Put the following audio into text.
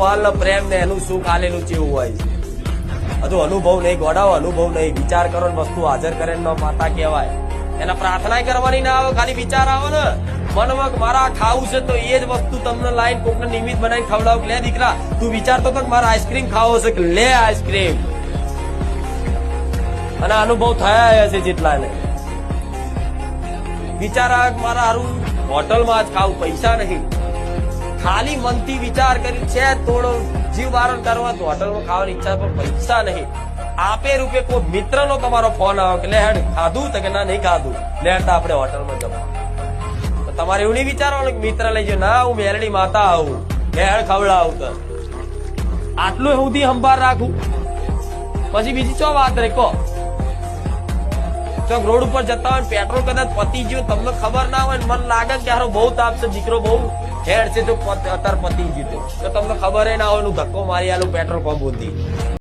વાલ ને પ્રેમ ને એનું સુખ આલેલું ચેવું હોય છે. હજુ અનુભવ નહીં, ગોડાઓ અનુભવ નહીં. વિચાર કરો ને વસ્તુ હાજર કરે ને માતા કહેવાય. એના પ્રાર્થના કરવાની ના આવે, ખાલી વિચાર આવે ને મનમાં મારા ખાવું છે તો એ જ વસ્તુ તમને લાઈન કોકને નિમિત્ત બનાવીને ખવડાવું. લે દીકરા તું વિચારતો તો મારે આઈસ્ક્રીમ ખાવો છે, કે લે આઈસ્ક્રીમ. અને અનુભવ થયા હશે જેટલાને. વિચાર આવે મારા હારું હોટલમાં જ ખાવું, પૈસા નહીં. ખાલી મનથી વિચાર કરી છે થોડો જીવ બારણ કરવા તો હોટલમાં ખાવાની ઈચ્છા, પણ પૈસા નહીં. આપે રૂપે કોઈ મિત્ર નો તમારો ફોન આવે કે લે હેડ ખાધું તો કે ના નહીં ખાધું, લે હેડ આપણે હોટલમાં જવા. તો તમારે એવું નહીં વિચારવાનું કે મિત્ર લઈ જાવ, ના હું મેલડી માતા આવું, લે હેડ ખવડાવું. તો આટલું સુધી સંભાળ રાખું, પછી બીજી ચો વાત રે કહો. ચોક રોડ ઉપર જતા હોય પેટ્રોલ કદાચ પતી ગયું, તમને ખબર ના હોય, મન લાગે કે હારો બહુ તાપ છે, દીકરો બહુ હેડ છે, તો અત્યારે પતી ગયું તો તમને ખબર ના હોય, ધક્કો મારી આલું પેટ્રોલ પંપ સુધી.